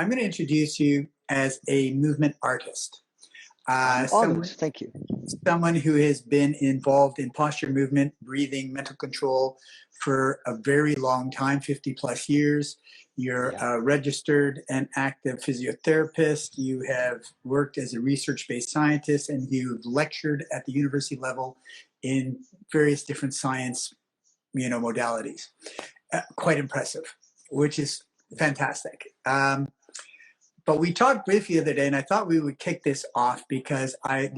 I'm going to introduce you as a movement artist. Honored, thank you. Someone who has been involved in posture movement, breathing, mental control for a very long time, 50 plus years. You're a registered and active physiotherapist. You have worked as a research-based scientist, and you've lectured at the university level in various different science, modalities. Quite impressive, which is fantastic. But we talked briefly the other day, and I thought we would kick this off because I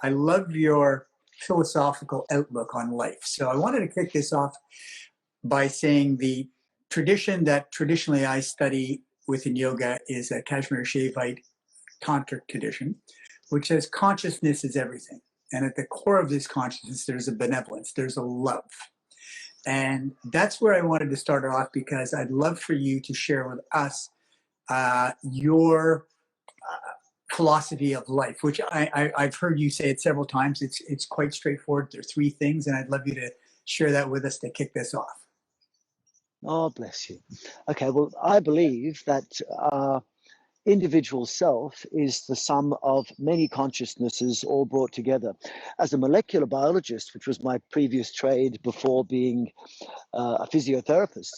love your philosophical outlook on life. So I wanted to kick this off by saying the tradition that traditionally I study within yoga is a Kashmir Shaivite tantric tradition, which says consciousness is everything. And at the core of this consciousness, there's a benevolence, there's a love. And that's where I wanted to start off, because I'd love for you to share with us your philosophy of life, which I've heard you say it several times. It's quite straightforward. There are three things, and I'd love you to share that with us to kick this off. Oh, bless you. Okay, well, I believe that individual self is the sum of many consciousnesses all brought together. As a molecular biologist, which was my previous trade before being a physiotherapist,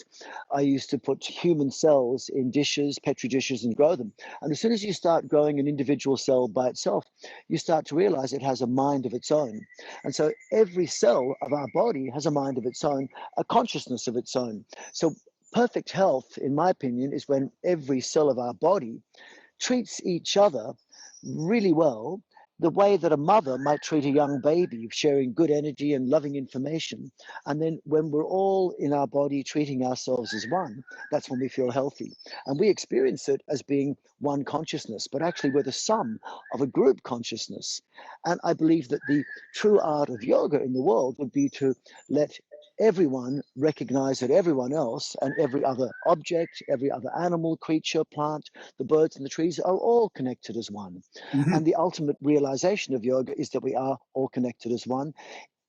I used to put human cells in dishes, petri dishes, and grow them. And as soon as you start growing an individual cell by itself, you start to realize it has a mind of its own. And so every cell of our body has a mind of its own, a consciousness of its own. So perfect health, in my opinion, is when every cell of our body treats each other really well, the way that a mother might treat a young baby, sharing good energy and loving information. And then when we're all in our body treating ourselves as one, that's when we feel healthy. And we experience it as being one consciousness, but actually we're the sum of a group consciousness. And I believe that the true art of yoga in the world would be to let everyone recognize that everyone else and every other object, every other animal, creature, plant, the birds and the trees are all connected as one. Mm-hmm. And the ultimate realization of yoga is that we are all connected as one,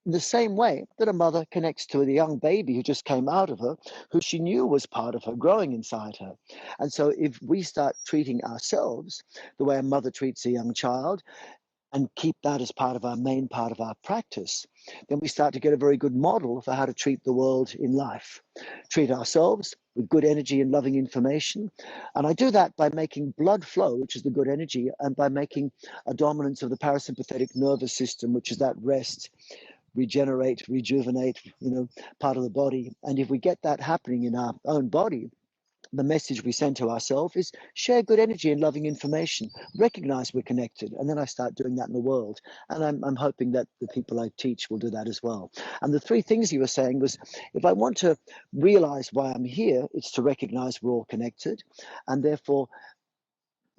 in the same way that a mother connects to the young baby who just came out of her, who she knew was part of her, growing inside her. And so if we start treating ourselves the way a mother treats a young child, and keep that as part of our main part of our practice, then we start to get a very good model for how to treat the world in life. Treat ourselves with good energy and loving information. And I do that by making blood flow, which is the good energy, and by making a dominance of the parasympathetic nervous system, which is that rest, regenerate, rejuvenate, part of the body. And if we get that happening in our own body, the message we send to ourselves is share good energy and loving information, recognize we're connected. And then I start doing that in the world. And I'm hoping that the people I teach will do that as well. And the three things you were saying was, if I want to realize why I'm here, it's to recognize we're all connected. And therefore,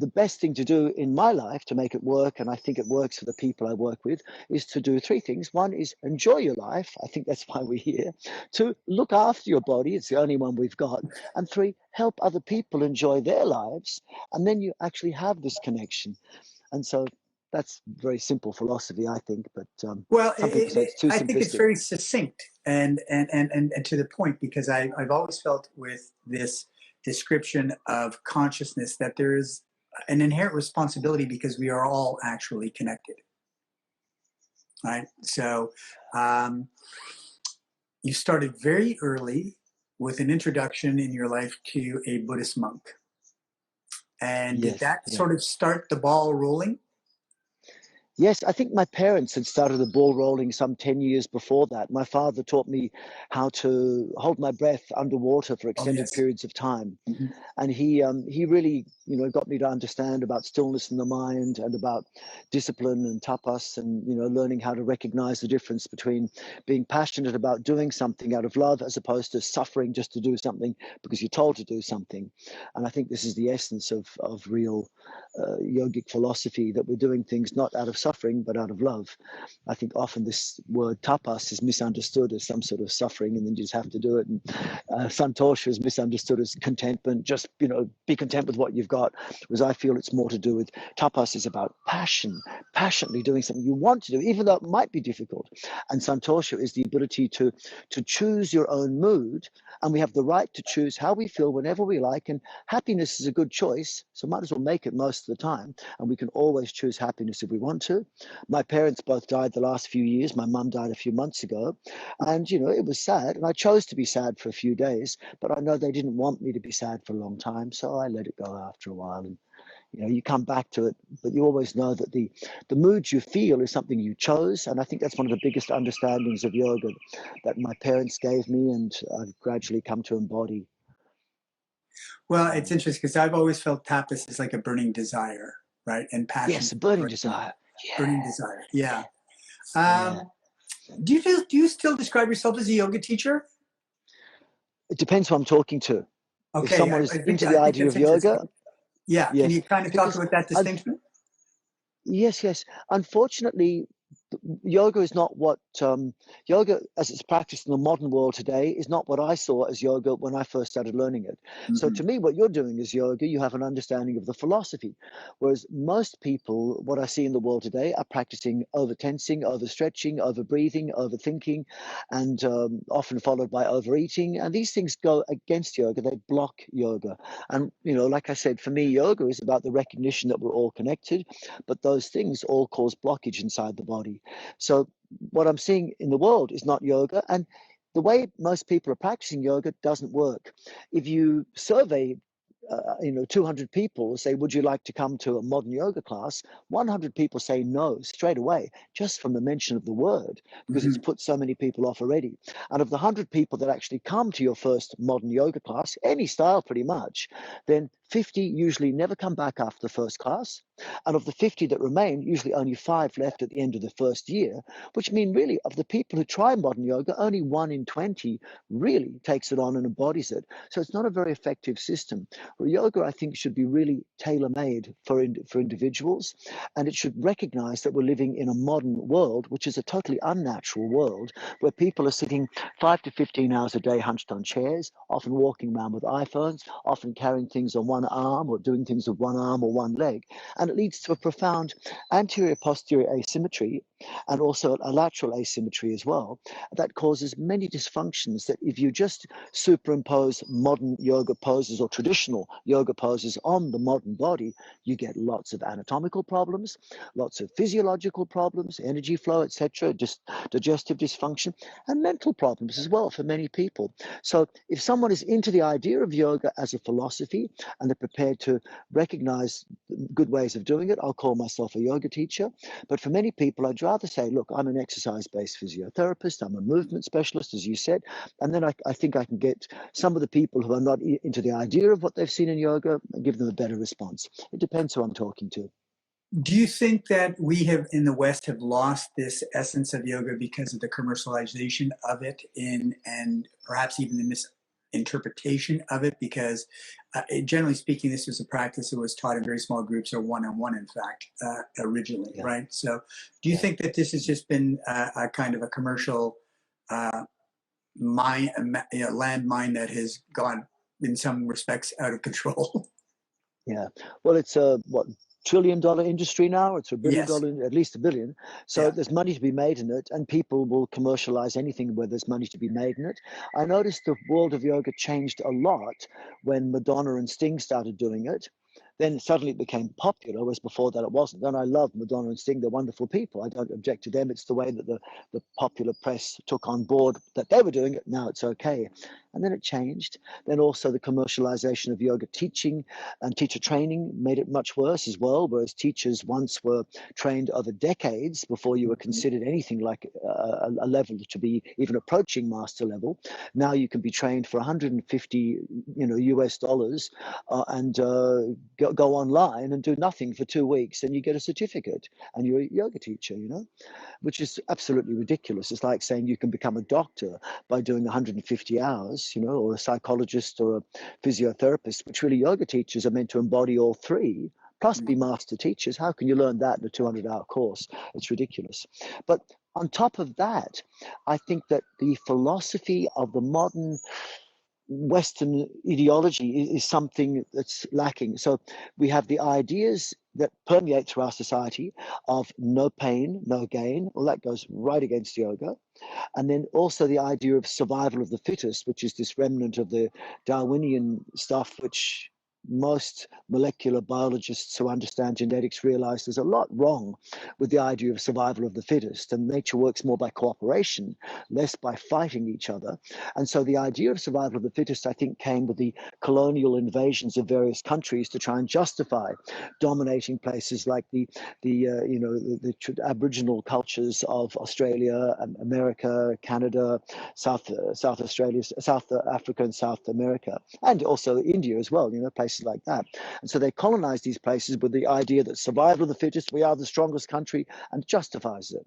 the best thing to do in my life to make it work, and I think it works for the people I work with, is to do three things. One is enjoy your life. I think that's why we're here. Two, look after your body. It's the only one we've got. And three, help other people enjoy their lives. And then you actually have this connection. And so that's very simple philosophy, I think. But well, some people say it's too simplistic. I think it's very succinct and to the point, because I've always felt with this description of consciousness that there is an inherent responsibility, because we are all actually connected, right? So you started very early with an introduction in your life to a Buddhist monk. And did that sort of start the ball rolling? Yes, I think my parents had started the ball rolling some 10 years before that. My father taught me how to hold my breath underwater for extended periods of time. Mm-hmm. And he really, got me to understand about stillness in the mind and about discipline and tapas and, learning how to recognize the difference between being passionate about doing something out of love as opposed to suffering just to do something because you're told to do something. And I think this is the essence of real yogic philosophy, that we're doing things not out of suffering, but out of love. I think often this word tapas is misunderstood as some sort of suffering, and then you just have to do it. And santosha is misunderstood as contentment, just, be content with what you've got. Whereas I feel it's more to do with tapas is about passion, passionately doing something you want to do, even though it might be difficult. And santosha is the ability to choose your own mood, and we have the right to choose how we feel whenever we like. And happiness is a good choice, so might as well make it most of the time. And we can always choose happiness if we want to. My parents both died the last few years. My mum died a few months ago, and it was sad, and I chose to be sad for a few days, but I know they didn't want me to be sad for a long time, so I let it go after a while. And you come back to it, but you always know that the mood you feel is something you chose. And I think that's one of the biggest understandings of yoga that my parents gave me, and I've gradually come to embody. Well, it's interesting because I've always felt tapas is like a burning desire, right? And passion. Yes, a burning desire. Yeah. Burning desire. Yeah. Do you still describe yourself as a yoga teacher? It depends who I'm talking to. Okay. If someone is into the idea of yoga. Yeah. Yes. Can you kind of talk about that distinction? Yes. Unfortunately, yoga is not what yoga as it's practiced in the modern world today is not what I saw as yoga when I first started learning it. So to me, what you're doing is yoga. You have an understanding of the philosophy, whereas most people, what I see in the world today, are practicing over tensing, over stretching, over breathing, overthinking, and often followed by overeating. And these things go against yoga. They block yoga. And like I said, for me, yoga is about the recognition that we're all connected, but those things all cause blockage inside the body. So what I'm seeing in the world is not yoga, and the way most people are practicing yoga doesn't work. If you survey 200 people, say, would you like to come to a modern yoga class? 100 people say no straight away, just from the mention of the word, because it's put so many people off already. And of the 100 people that actually come to your first modern yoga class, any style pretty much, then 50 usually never come back after the first class. And of the 50 that remain, usually only 5 left at the end of the first year, which mean really of the people who try modern yoga, only 1 in 20 really takes it on and embodies it. So it's not a very effective system. Well, yoga, I think, should be really tailor-made for individuals, and it should recognize that we're living in a modern world, which is a totally unnatural world, where people are sitting 5 to 15 hours a day hunched on chairs, often walking around with iPhones, often carrying things on one arm or doing things with one arm or one leg. And it leads to a profound anterior-posterior asymmetry, and also a lateral asymmetry as well, that causes many dysfunctions that if you just superimpose modern yoga poses or traditional yoga poses on the modern body, you get lots of anatomical problems, lots of physiological problems, energy flow, etc., just digestive dysfunction, and mental problems as well for many people. So if someone is into the idea of yoga as a philosophy and they're prepared to recognize good ways of doing it, I'll call myself a yoga teacher. But for many people, I'd rather say, look, I'm an exercise-based physiotherapist, I'm a movement specialist, as you said, and then I think I can get some of the people who are not into the idea of what they've seen in yoga and give them a better response. It depends who I'm talking to. Do you think that we have in the West have lost this essence of yoga because of the commercialization of it and perhaps even the misinterpretation of it? Because generally speaking, this was a practice that was taught in very small groups or one-on-one, in fact, originally, right? So do you think that this has just been a kind of a commercial landmine that has gone in some respects out of control? Yeah, well, it's a trillion-dollar industry now. It's $1 billion, at least $1 billion. So there's money to be made in it, and people will commercialize anything where there's money to be made in it. I noticed the world of yoga changed a lot when Madonna and Sting started doing it. Then suddenly it became popular, whereas before that it wasn't. Then I love Madonna and Sting. They're wonderful people. I don't object to them. It's the way that the popular press took on board that they were doing it. Now it's okay. And then it changed. Then also the commercialization of yoga teaching and teacher training made it much worse as well, whereas teachers once were trained over decades before you were considered anything like a level to be even approaching master level. Now you can be trained for 150 US dollars and go online and do nothing for 2 weeks, and you get a certificate and you're a yoga teacher, which is absolutely ridiculous. It's like saying you can become a doctor by doing 150 hours, or a psychologist or a physiotherapist, which really yoga teachers are meant to embody all three, plus be master teachers. How can you learn that in a 200-hour course? It's ridiculous. But on top of that, I think that the philosophy of the modern Western ideology is something that's lacking. So we have the ideas that permeate through our society of no pain, no gain. Well, that goes right against yoga. And then also the idea of survival of the fittest, which is this remnant of the Darwinian stuff, which most molecular biologists who understand genetics realize there's a lot wrong with the idea of survival of the fittest, and nature works more by cooperation, less by fighting each other. And so the idea of survival of the fittest, I think, came with the colonial invasions of various countries to try and justify dominating places like the Aboriginal cultures of Australia, America, Canada, South Australia, South Africa, and South America, and also India as well. Places like that. And so they colonized these places with the idea that survival of the fittest, we are the strongest country, and justifies it.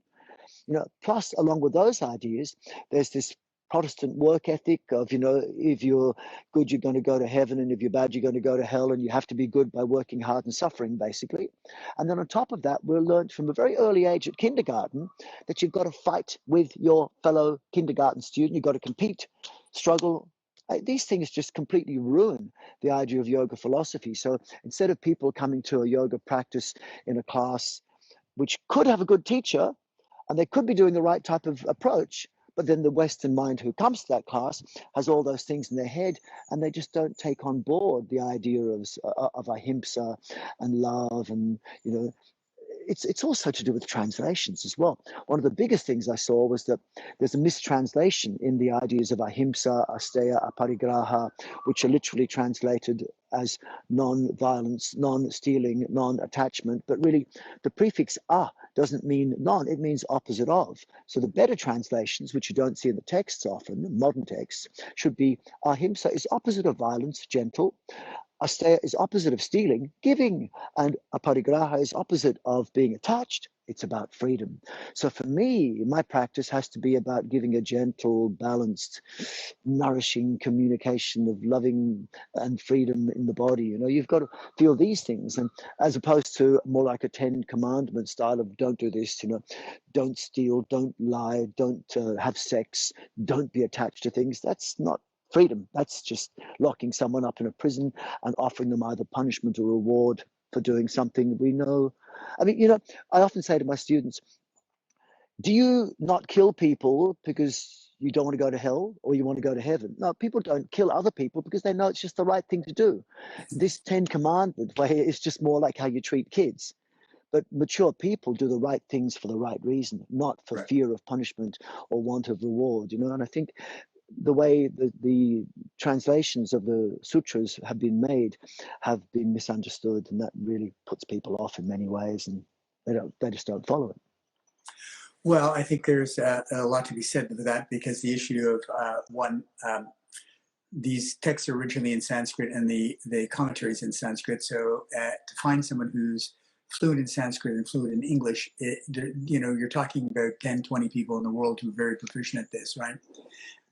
Plus, along with those ideas, there's this Protestant work ethic of, if you're good, you're going to go to heaven, and if you're bad, you're going to go to hell, and you have to be good by working hard and suffering, basically. And then on top of that, we're learned from a very early age at kindergarten that you've got to fight with your fellow kindergarten student. You've got to compete, struggle. These things just completely ruin the idea of yoga philosophy. So instead of people coming to a yoga practice in a class, which could have a good teacher, and they could be doing the right type of approach, but then the Western mind who comes to that class has all those things in their head, and they just don't take on board the idea of ahimsa and love, and it's also to do with translations as well. One of the biggest things I saw was that there's a mistranslation in the ideas of ahimsa, asteya, aparigraha, which are literally translated as non-violence, non-stealing, non-attachment. But really, the prefix "a" doesn't mean non, it means opposite of. So the better translations, which you don't see in the texts often, modern texts, should be ahimsa is opposite of violence, gentle. Asteya is opposite of stealing, giving, and aparigraha is opposite of being attached. It's about freedom. So for me, my practice has to be about giving a gentle, balanced, nourishing communication of loving and freedom in the body. You've got to feel these things, and as opposed to more like a 10 commandment style of don't do this, don't steal, don't lie, don't have sex, don't be attached to things. That's not freedom. That's just locking someone up in a prison and offering them either punishment or reward for doing something we know. I often say to my students, do you not kill people because you don't want to go to hell or you want to go to heaven? No, people don't kill other people because they know it's just the right thing to do. This 10 commandment way is just more like how you treat kids. But mature people do the right things for the right reason, not for fear of punishment or want of reward, And I think the way the translations of the sutras have been made have been misunderstood, and that really puts people off in many ways, and they just don't follow it. Well, I think there's a lot to be said for that, because the issue of these texts are originally in Sanskrit and the commentaries in Sanskrit. So to find someone who's fluent in Sanskrit and fluent in English, you're talking about 10, 20 people in the world who are very proficient at this, right?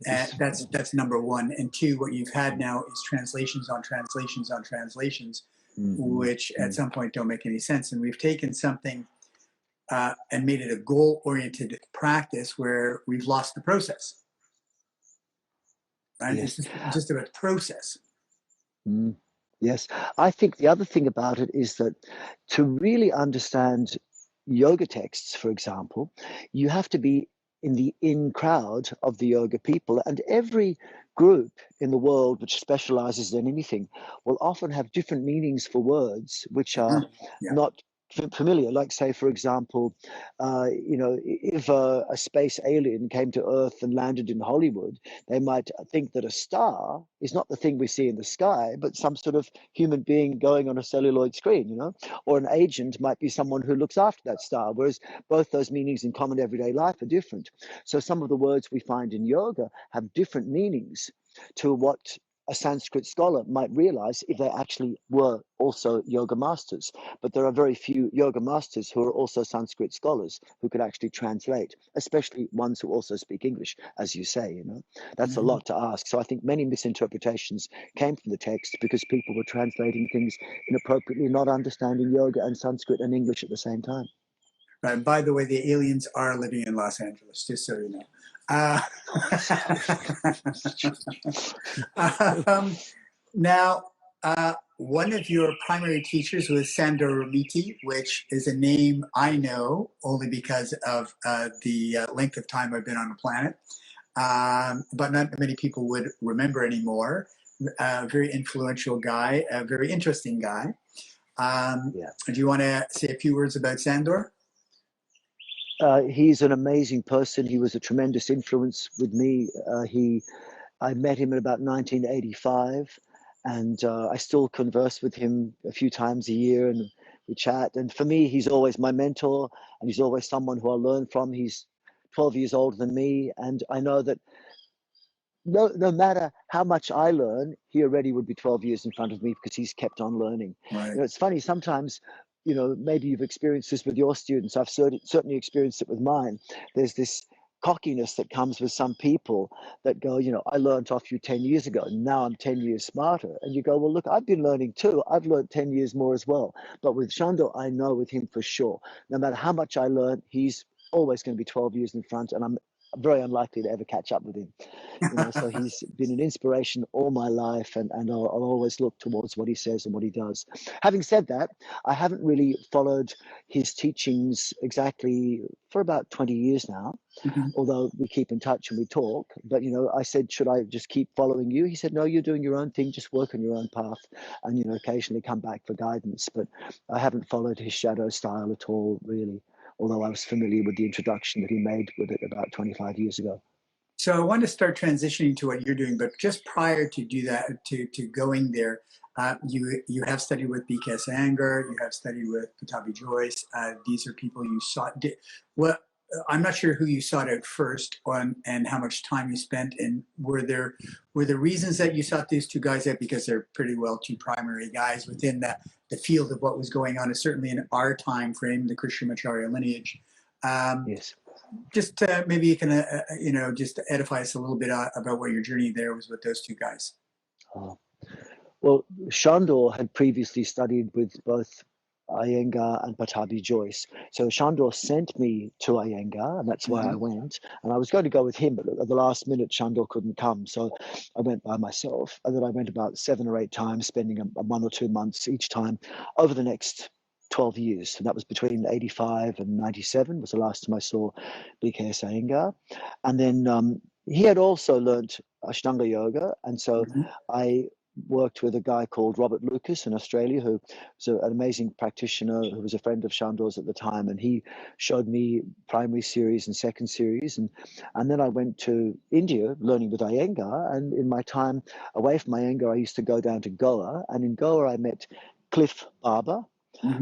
And that's number one. And two, what you've had now is translations on translations on translations, which at some point don't make any sense. And we've taken something and made it a goal-oriented practice where we've lost the process. Right? Yes. It's just about process. Yes. I think the other thing about it is that to really understand yoga texts, for example, you have to be in the in crowd of the yoga people, and every group in the world which specializes in anything will often have different meanings for words which are not familiar. Like, say, for example, if a space alien came to Earth and landed in Hollywood, they might think that a star is not the thing we see in the sky, but some sort of human being going on a celluloid screen, or an agent might be someone who looks after that star, whereas both those meanings in common everyday life are different. So some of the words we find in yoga have different meanings to what a Sanskrit scholar might realize if they actually were also yoga masters. But there are very few yoga masters who are also Sanskrit scholars who could actually translate, especially ones who also speak English, as you say, you know. That's a lot to ask. So I think many misinterpretations came from the text because people were translating things inappropriately, not understanding yoga and Sanskrit and English at the same time. Right. By the way, the aliens are living in Los Angeles, just so you know. Now, one of your primary teachers was Sandor Ramiti, which is a name I know only because of the length of time I've been on the planet, but not many people would remember anymore. A very influential guy, a very interesting guy. Do you want to say a few words about Sandor? He's an amazing person. He was a tremendous influence with me. I met him in about 1985, and I still converse with him a few times a year, and we chat. And for me, he's always my mentor, and he's always someone who I learn from. He's 12 years older than me, and I know that no matter how much I learn, he already would be 12 years in front of me because he's kept on learning. Right. You know, it's funny sometimes. You know, maybe you've experienced this with your students. I've certainly experienced it with mine. There's this cockiness that comes with some people that go, you know, I learned off you 10 years ago, and now I'm 10 years smarter. And you go, well, look, I've been learning too. I've learned 10 years more as well. But with Sandor, I know with him for sure, no matter how much I learn, he's always going to be 12 years in front, and I'm very unlikely to ever catch up with him. You know, so he's been an inspiration all my life, and I'll always look towards what he says and what he does. Having said that, I haven't really followed his teachings exactly for about 20 years now, although we keep in touch and we talk. But, you know, I said, should I just keep following you? He said, no, you're doing your own thing, just work on your own path and, you know, occasionally come back for guidance. But I haven't followed his shadow style at all, really, although I was familiar with the introduction that he made with it about 25 years ago. So I want to start transitioning to what you're doing, but just prior to do that, to going there, you have studied with B.K.S. Iyengar, you have studied with Pattabhi Jois. These are people you sought. Well, I'm not sure who you sought out first on and how much time you spent. And were there reasons that you sought these two guys out because they're pretty well two primary guys within the field of what was going on, certainly in our time frame, the Krishnamacharya lineage. Yes. Just maybe you can, you know, just edify us a little bit about what your journey there was with those two guys. Well, Sandor had previously studied with both Iyengar and Pattabhi Jois. So Sandor sent me to Iyengar, and that's why I went. And I was going to go with him, but at the last minute, Sandor couldn't come. So I went by myself. And then I went about 7 or 8 times, spending 1 or 2 months each time over the next 12 years. And that was between 85 and 97 was the last time I saw B.K.S. Iyengar. And then he had also learnt Ashtanga Yoga. And so I worked with a guy called Robert Lucas in Australia, who was an amazing practitioner, who was a friend of Sandor's at the time. And he showed me primary series and second series. And then I went to India learning with Iyengar. And in my time away from Iyengar, I used to go down to Goa. And in Goa, I met Cliff Barber,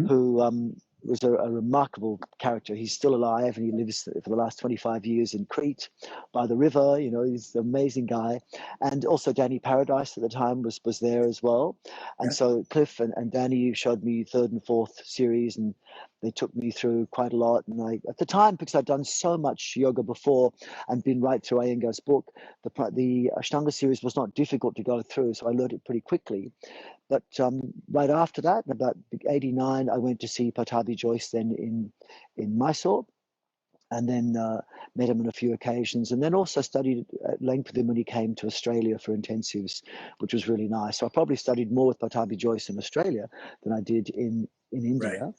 who was a remarkable character. He's still alive, and he lives for the last 25 years in Crete by the river. You know, he's an amazing guy. And also Danny Paradise at the time was there as well. And so Cliff and Danny showed me third and fourth series, and they took me through quite a lot. And at the time, because I'd done so much yoga before and been right through Iyengar's book, the Ashtanga series was not difficult to go through, so I learned it pretty quickly. But right after that, in about 89, I went to see Pattabhi Jois then in Mysore, and then met him on a few occasions, and then also studied at length with him when he came to Australia for intensives, which was really nice. So I probably studied more with Pattabhi Jois in Australia than I did in India. Right.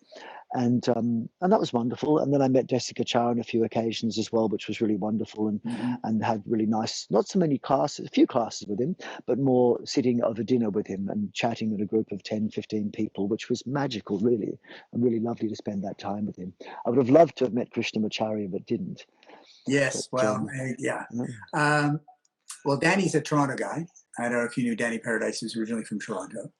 And that was wonderful. And then I met Jessica Char on a few occasions as well, which was really wonderful, and had really nice, not so many classes, a few classes with him, but more sitting over dinner with him and chatting in a group of 10, 15 people, which was magical, really, and really lovely to spend that time with him. I would have loved to have met Krishnamacharya, but didn't. Yes, but, well, yeah. Well, Danny's a Toronto guy. I don't know if you knew Danny Paradise was originally from Toronto.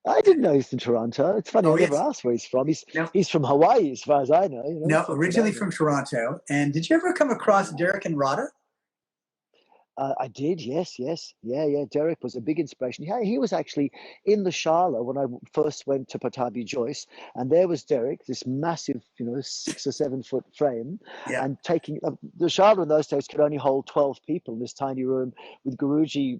I didn't know he's from Toronto. It's funny, I never asked where he's from. He's from Hawaii, as far as I know. You know, no, originally from Toronto. And did you ever come across Derek and Rada? I did, yes, yes, yeah. Derek was a big inspiration. Yeah, he was actually in the Shala when I first went to Patabi Joyce, and there was Derek, this massive, 6 or 7 foot frame, Yeah. and taking the Shala in those days could only hold 12 people in this tiny room with Guruji,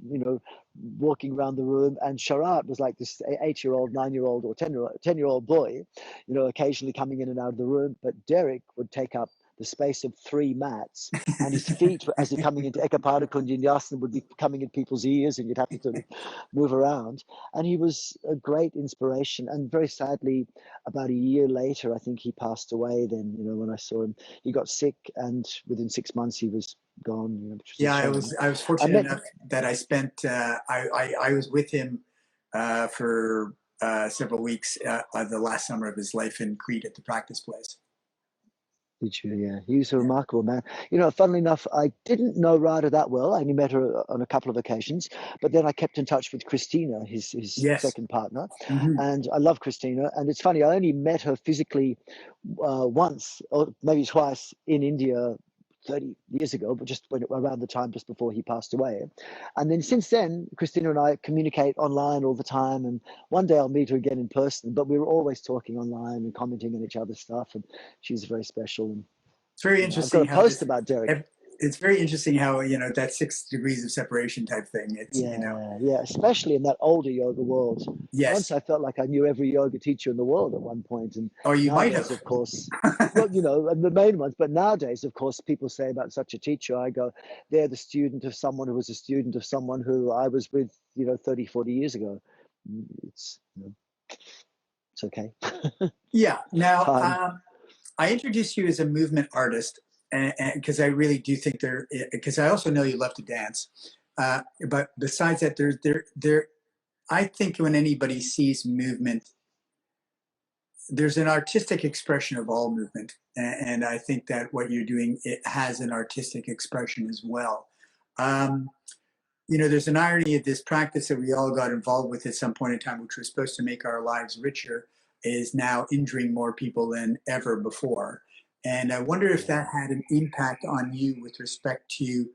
walking around the room, and Sharat was like this 8-year-old, 9-year-old, or 10-year-old boy, occasionally coming in and out of the room. But Derek would take up the space of 3 mats, and his feet, as they're coming into Ekapada Kundinyasana, would be coming in people's ears, and you'd have to sort of move around. And he was a great inspiration. And very sadly, about a year later, I think he passed away. Then, when I saw him, he got sick, and within 6 months he was gone. Which was Yeah, a I shame. was fortunate enough that I spent I was with him for several weeks the last summer of his life in Crete at the practice place. Did you? Yeah, he was a remarkable man. Funnily enough, I didn't know Radha that well. I only met her on a couple of occasions, but then I kept in touch with Christina, his Yes. second partner, Mm-hmm. and I love Christina. And it's funny, I only met her physically once or maybe twice in India 30 years ago, but just around the time just before he passed away. And then since then, Christina and I communicate online all the time. And one day I'll meet her again in person, but we were always talking online and commenting on each other's stuff. And she's very special. And It's very I've got interesting a how post about Derek. it's very interesting how that 6 degrees of separation type thing. It's Yeah, especially in that older yoga world. Yes. Once I felt like I knew every yoga teacher in the world at one point, and you might nowadays, have. of course, well, the main ones. But nowadays, of course, people say about such a teacher, I go, they're the student of someone who was a student of someone who I was with, 30, 40 years ago. It's it's okay. Yeah. Now, I introduced you as a movement artist, and because I really do think because I also know you love to dance. But besides that, I think when anybody sees movement, there's an artistic expression of all movement. And I think that what you're doing, it has an artistic expression as well. There's an irony of this practice that we all got involved with at some point in time, which was supposed to make our lives richer, is now injuring more people than ever before. And I wonder if that had an impact on you with respect to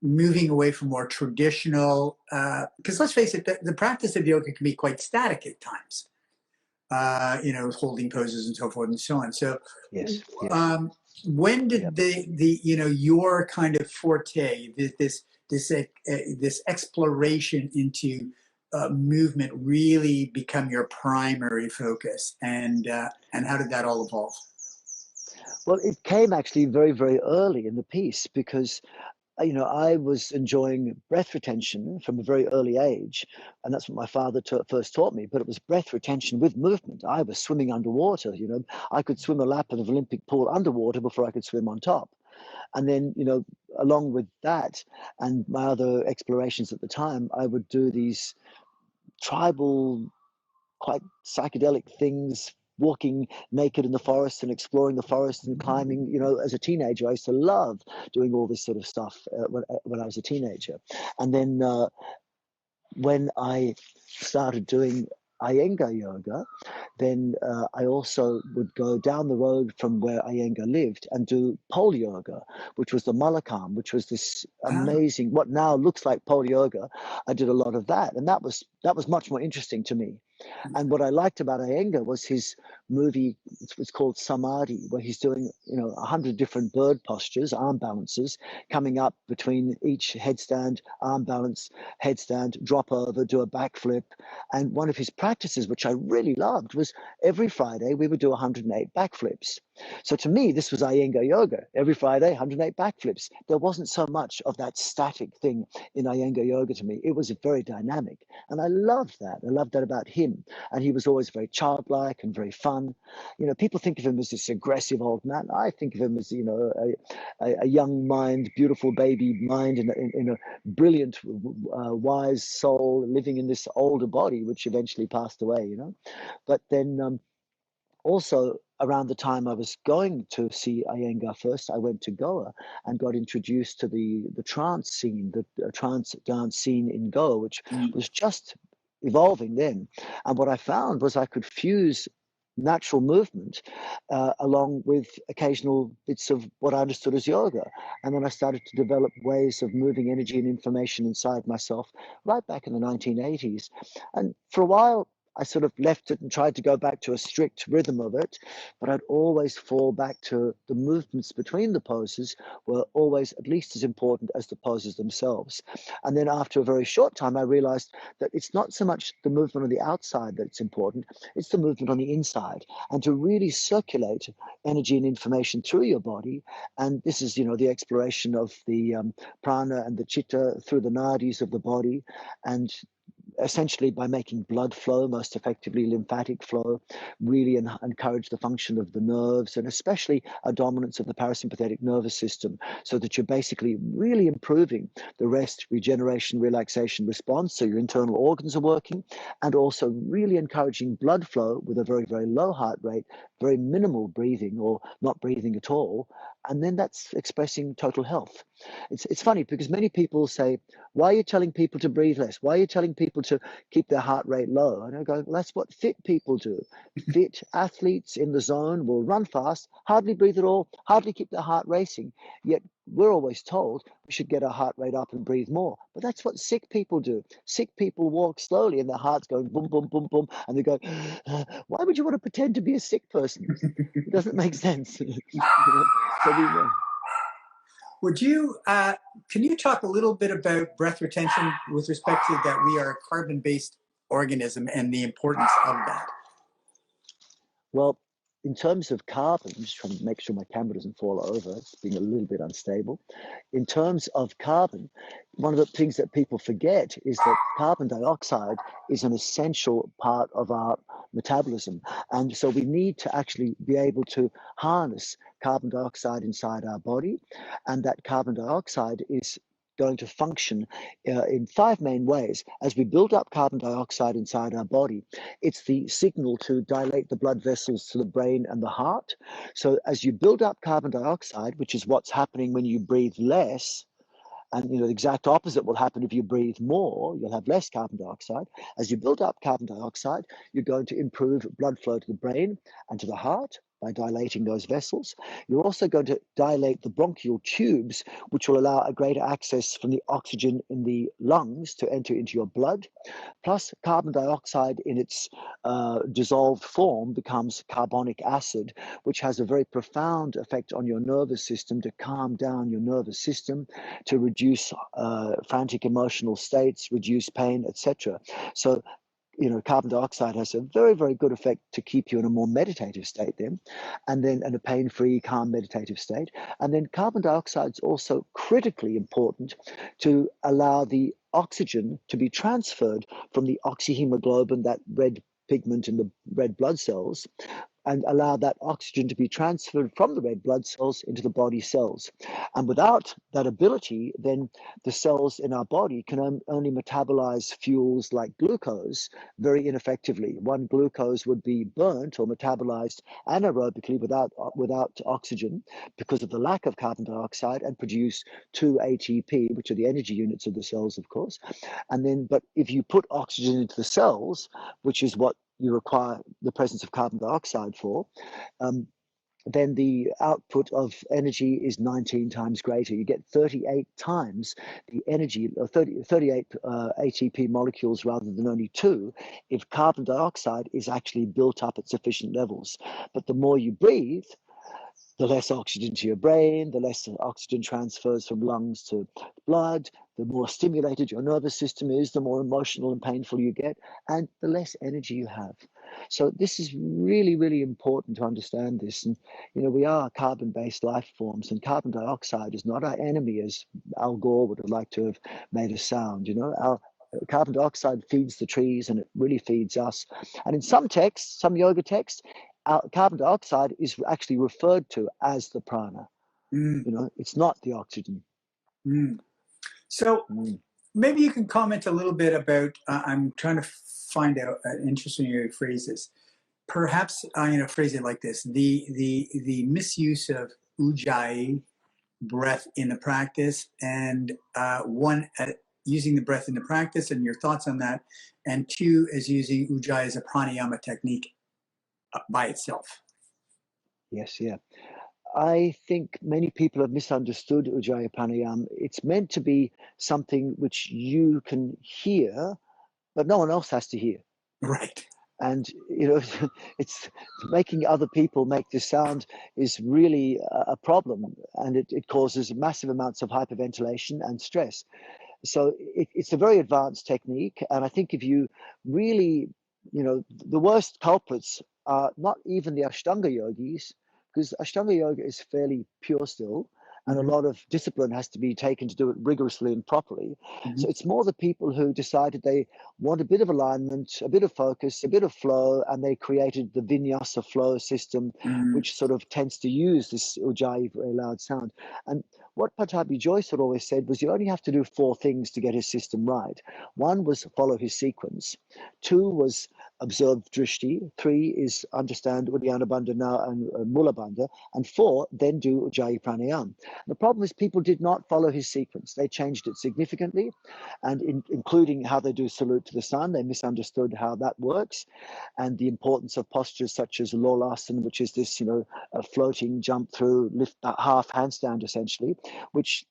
moving away from more traditional, because let's face it, the practice of yoga can be quite static at times, holding poses and so forth and so on. So yes. when did your kind of forte, this exploration into movement really become your primary focus, and how did that all evolve? Well, it came actually very, very early in the piece because I was enjoying breath retention from a very early age, and that's what my father first taught me. But it was breath retention with movement. I was swimming underwater. I could swim a lap of an Olympic pool underwater before I could swim on top. And then, along with that and my other explorations at the time, I would do these tribal, quite psychedelic things, walking naked in the forest and exploring the forest and climbing. As a teenager, I used to love doing all this sort of stuff when I was a teenager. And then when I started doing Iyengar yoga, then I also would go down the road from where Iyengar lived and do pole yoga, which was the Malakam, which was this amazing, what now looks like pole yoga. I did a lot of that, and that was much more interesting to me. And what I liked about Iyengar was his movie. It's called Samadhi, where he's doing 100 different bird postures, arm balances, coming up between each headstand, arm balance, headstand, drop over, do a backflip. And one of his practices, which I really loved, was every Friday we would do 108 backflips. So to me, this was Iyengar yoga. Every Friday, 108 backflips. There wasn't so much of that static thing in Iyengar yoga to me. It was very dynamic. And I loved that. I loved that about him. And he was always very childlike and very fun. People think of him as this aggressive old man. I think of him as, a young mind, beautiful baby mind in a brilliant, wise soul living in this older body, which eventually passed away, But then also, around the time I was going to see Iyengar first, I went to Goa and got introduced to the trance scene, the trance dance scene in Goa, which was just evolving then. And what I found was I could fuse natural movement, along with occasional bits of what I understood as yoga. And then I started to develop ways of moving energy and information inside myself right back in the 1980s. And for a while, I sort of left it and tried to go back to a strict rhythm of it, but I'd always fall back to the movements between the poses were always at least as important as the poses themselves. And then after a very short time, I realized that it's not so much the movement on the outside that's important, it's the movement on the inside. And to really circulate energy and information through your body, and this is, the exploration of the prana and the chitta through the nadis of the body, and essentially by making blood flow most effectively, lymphatic flow, really encourage the function of the nerves, and especially a dominance of the parasympathetic nervous system, so that you're basically really improving the rest, regeneration, relaxation response, so your internal organs are working, and also really encouraging blood flow with a very, very low heart rate, very minimal breathing or not breathing at all, and then that's expressing total health. It's funny because many people say, why are you telling people to breathe less? Why are you telling people to keep their heart rate low? And I go, well, that's what fit people do. Fit athletes in the zone will run fast, hardly breathe at all, hardly keep their heart racing. Yet we're always told we should get our heart rate up and breathe more. But that's what sick people do. Sick people walk slowly and their heart's going boom, boom, boom, boom. And they go, why would you want to pretend to be a sick person? It doesn't make sense. So we know. Would you, can you talk a little bit about breath retention with respect to that we are a carbon-based organism and the importance of that? Well, in terms of carbon, I'm just trying to make sure my camera doesn't fall over. It's being a little bit unstable. In terms of carbon, one of the things that people forget is that carbon dioxide is an essential part of our metabolism. And so we need to actually be able to harness carbon dioxide inside our body. And that carbon dioxide is going to function in 5 main ways. As we build up carbon dioxide inside our body, it's the signal to dilate the blood vessels to the brain and the heart. So as you build up carbon dioxide, which is what's happening when you breathe less, and the exact opposite will happen if you breathe more. You'll have less carbon dioxide. As you build up carbon dioxide, you're going to improve blood flow to the brain and to the heart by dilating those vessels. You're also going to dilate the bronchial tubes, which will allow a greater access from the oxygen in the lungs to enter into your blood. Plus, carbon dioxide in its dissolved form becomes carbonic acid, which has a very profound effect on your nervous system to calm down your nervous system, to reduce frantic emotional states, reduce pain, etc. So, carbon dioxide has a very, very good effect to keep you in a more meditative state then, and then in a pain-free, calm, meditative state. And then carbon dioxide is also critically important to allow the oxygen to be transferred from the oxyhemoglobin, that red pigment in the red blood cells, and allow that oxygen to be transferred from the red blood cells into the body cells. And without that ability, then the cells in our body can only metabolize fuels like glucose very ineffectively. One glucose would be burnt or metabolized anaerobically without oxygen because of the lack of carbon dioxide, and produce 2 ATP, which are the energy units of the cells, of course. And then, but if you put oxygen into the cells, which is what you require the presence of carbon dioxide for, then the output of energy is 19 times greater. You get 38 times the energy, or 38 ATP molecules rather than only 2, if carbon dioxide is actually built up at sufficient levels. But the more you breathe, the less oxygen to your brain, the less oxygen transfers from lungs to blood, the more stimulated your nervous system is, the more emotional and painful you get, and the less energy you have. So this is really, really important to understand this. And, we are carbon-based life forms, and carbon dioxide is not our enemy, as Al Gore would have liked to have made us sound. Our carbon dioxide feeds the trees, and it really feeds us. And in some texts, some yoga texts, carbon dioxide is actually referred to as the prana. It's not the oxygen. So maybe you can comment a little bit about, I'm trying to find out an interesting way to phrase this. Perhaps I'm going to phrase it like this: the misuse of Ujjayi breath in the practice, and using the breath in the practice, and your thoughts on that, and 2 is using Ujjayi as a pranayama technique. by itself. Yes, yeah. I think many people have misunderstood Ujjayi Pranayama. It's meant to be something which you can hear, but no one else has to hear. Right. And it's making other people make this sound is really a problem, and it causes massive amounts of hyperventilation and stress. So it's a very advanced technique, and I think if you really, the worst culprits are not even the Ashtanga yogis, because Ashtanga yoga is fairly pure still, and a lot of discipline has to be taken to do it rigorously and properly. So it's more the people who decided they want a bit of alignment, a bit of focus, a bit of flow, and they created the vinyasa flow system, which sort of tends to use this Ujjayi very loud sound. And what Patanjali Joyce had always said was you only have to do 4 things to get his system right. 1 was follow his sequence. 2 was observe drishti. 3 is understand Uddiyana Bandha now and Mula Bandha. And 4, then do Ujjayi Pranayama. The problem is people did not follow his sequence. They changed it significantly, and including how they do salute to the sun. They misunderstood how that works, and the importance of postures such as Lolasana, which is this, a floating jump through, lift, half handstand essentially, which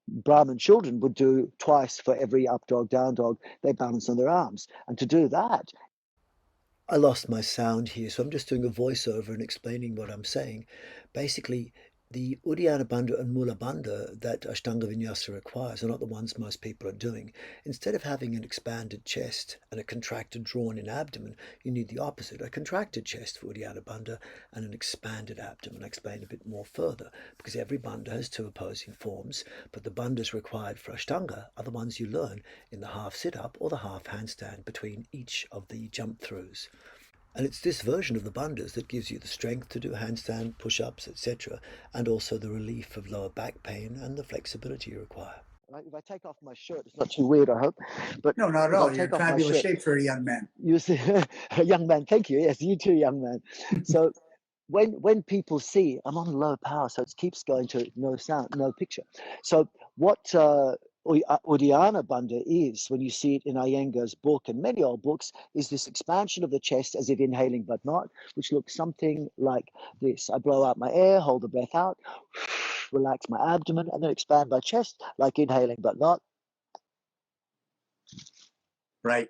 Brahmin children would do twice for every up dog, down dog they balance on their arms. And to do that, I lost my sound here, so I'm just doing a voiceover and explaining what I'm saying. Basically, the Uddiyana Bandha and Mula Bandha that Ashtanga Vinyasa requires are not the ones most people are doing. Instead of having an expanded chest and a contracted, drawn-in abdomen, you need the opposite, a contracted chest for Uddiyana Bandha and an expanded abdomen. I'll explain a bit more further, because every bandha has 2 opposing forms, but the bandhas required for Ashtanga are the ones you learn in the half sit-up or the half handstand between each of the jump-throughs. And it's this version of the bandhas that gives you the strength to do handstand, push-ups, etc., and also the relief of lower back pain and the flexibility you require. If I take off my shirt, it's not too weird, I hope. But No, not at all. You're in fabulous shape for a young man. You see, a young man. Thank you. Yes, you too, young man. So when people see, I'm on low power, so it keeps going to no sound, no picture. So what Uddiyana Bandha is, when you see it in Iyengar's book and many old books, is this expansion of the chest as if inhaling but not, which looks something like this. I blow out my air, hold the breath out, relax my abdomen, and then expand my chest like inhaling but not. Right.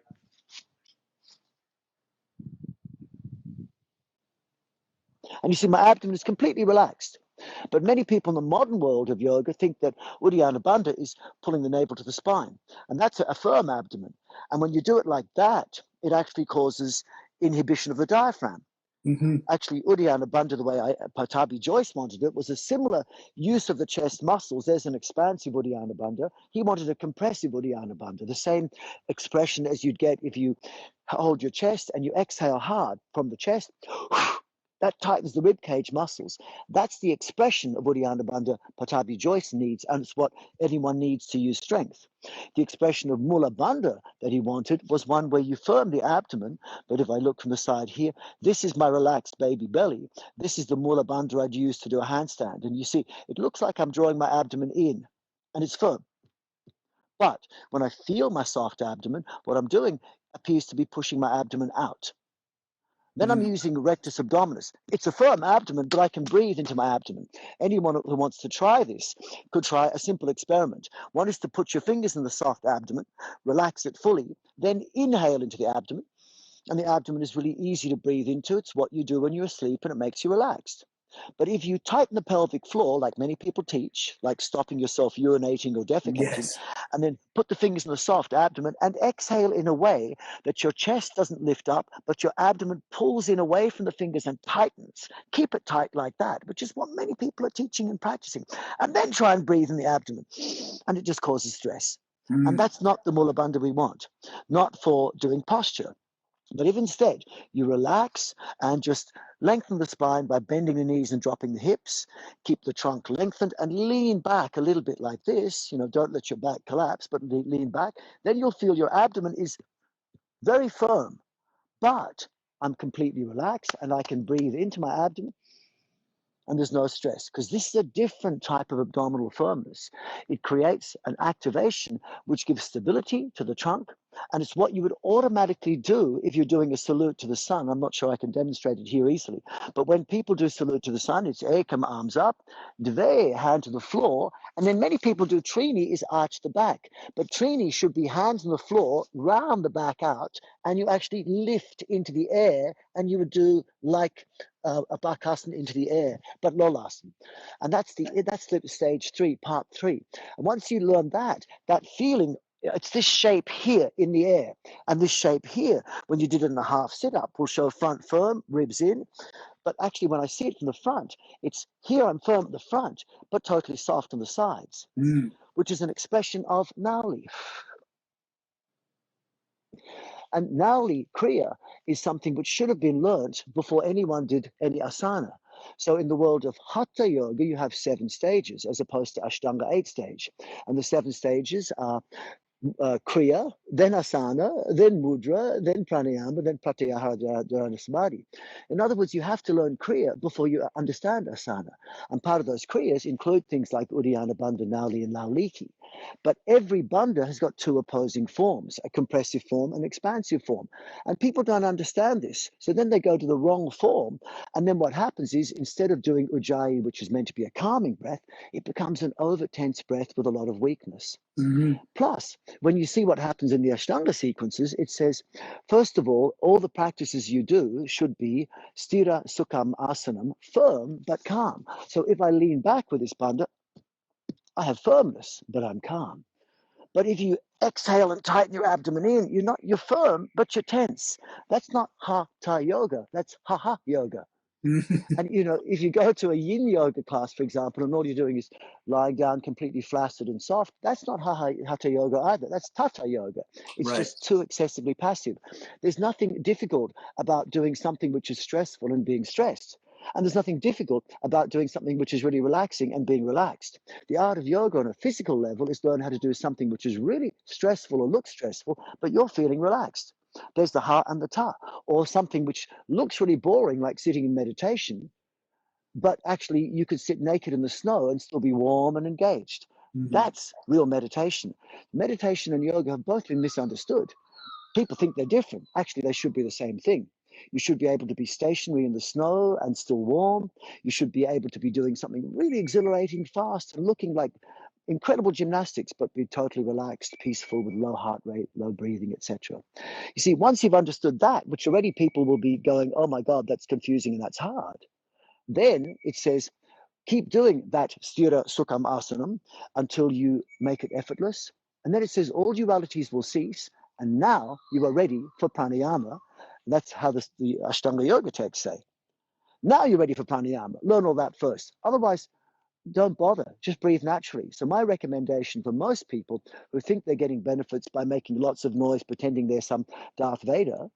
And you see my abdomen is completely relaxed. But many people in the modern world of yoga think that Uddiyana Bandha is pulling the navel to the spine. And that's a firm abdomen. And when you do it like that, it actually causes inhibition of the diaphragm. Actually, Uddiyana Bandha, the way Patanjali Joyce wanted it, was a similar use of the chest muscles. There's an expansive Uddiyana Bandha. He wanted a compressive Uddiyana Bandha, the same expression as you'd get if you hold your chest and you exhale hard from the chest. That tightens the ribcage muscles. That's the expression of Uddiyana Bandha Patanjali Joyce needs, and it's what anyone needs to use strength. The expression of Mula Bandha that he wanted was one where you firm the abdomen, but if I look from the side here, this is my relaxed baby belly. This is the Mula Bandha I'd use to do a handstand. And you see, it looks like I'm drawing my abdomen in, and it's firm. But when I feel my soft abdomen, what I'm doing appears to be pushing my abdomen out. Then I'm using rectus abdominis. It's a firm abdomen, but I can breathe into my abdomen. Anyone who wants to try this could try a simple experiment. One is to put your fingers in the soft abdomen, relax it fully, then inhale into the abdomen. And the abdomen is really easy to breathe into. It's what you do when you're asleep, and it makes you relaxed. But if you tighten the pelvic floor, like many people teach, like stopping yourself urinating or defecating, and then put the fingers in the soft abdomen and exhale in a way that your chest doesn't lift up, but your abdomen pulls in away from the fingers and tightens. Keep it tight like that, which is what many people are teaching and practicing. And then try and breathe in the abdomen. And it just causes stress. And that's not the Mula Bandha we want, not for doing posture. But if instead you relax and just lengthen the spine by bending the knees and dropping the hips, keep the trunk lengthened and lean back a little bit like this, don't let your back collapse, but lean back, then you'll feel your abdomen is very firm, but I'm completely relaxed and I can breathe into my abdomen and there's no stress, because this is a different type of abdominal firmness. It creates an activation which gives stability to the trunk, and it's what you would automatically do if you're doing a salute to the sun. I'm not sure I can demonstrate it here easily, but when people do salute to the sun, it's ekam, arms up, dve, hand to the floor, and then many people do trini, is arch the back. But trini should be hands on the floor, round the back out, and you actually lift into the air, and you would do like a bakasana into the air, but lolasana. And that's the stage 3, part 3. And once you learn that feeling, it's this shape here in the air, and this shape here, when you did it in a half sit-up, will show front firm, ribs in. But actually, when I see it from the front, it's here I'm firm at the front, but totally soft on the sides, which is an expression of Nauli. And Nauli Kriya is something which should have been learnt before anyone did any asana. So in the world of Hatha Yoga, you have 7 stages as opposed to Ashtanga 8 stage. And the 7 stages are Kriya, then Asana, then Mudra, then Pranayama, then Pratyahara Dharana Samadhi. In other words, you have to learn Kriya before you understand Asana. And part of those Kriyas include things like Uddiyana Bandha, Nauli, and Lauliki. But every bandha has got 2 opposing forms, a compressive form and expansive form. And people don't understand this. So then they go to the wrong form. And then what happens is, instead of doing Ujjayi, which is meant to be a calming breath, it becomes an over-tense breath with a lot of weakness. Plus, when you see what happens in the Ashtanga sequences, it says, first of all the practices you do should be stira sukham asanam, firm but calm. So if I lean back with this bandha, I have firmness, but I'm calm. But if you exhale and tighten your abdomen in, you're firm, but you're tense. That's not hatha yoga. That's ha yoga. And if you go to a yin yoga class, for example, and all you're doing is lying down completely flaccid and soft, that's not hatha yoga either. That's tata yoga. It's just too excessively passive. There's nothing difficult about doing something which is stressful and being stressed. And there's nothing difficult about doing something which is really relaxing and being relaxed. The art of yoga on a physical level is learn how to do something which is really stressful or looks stressful, but you're feeling relaxed. There's the ha and the ta, or something which looks really boring, like sitting in meditation, but actually you could sit naked in the snow and still be warm and engaged. That's real meditation. Meditation and yoga have both been misunderstood. People think they're different. Actually, they should be the same thing. You should be able to be stationary in the snow and still warm. You should be able to be doing something really exhilarating, fast, and looking like incredible gymnastics, but be totally relaxed, peaceful, with low heart rate, low breathing, etc. You see, once you've understood that, which already people will be going, oh my God, that's confusing and that's hard. Then it says, keep doing that sthira sukham asanam until you make it effortless. And then it says all dualities will cease. And now you are ready for pranayama. That's how the Ashtanga Yoga texts say. Now you're ready for pranayama. Learn all that first. Otherwise, don't bother. Just breathe naturally. So my recommendation for most people who think they're getting benefits by making lots of noise, pretending they're some Darth Vader,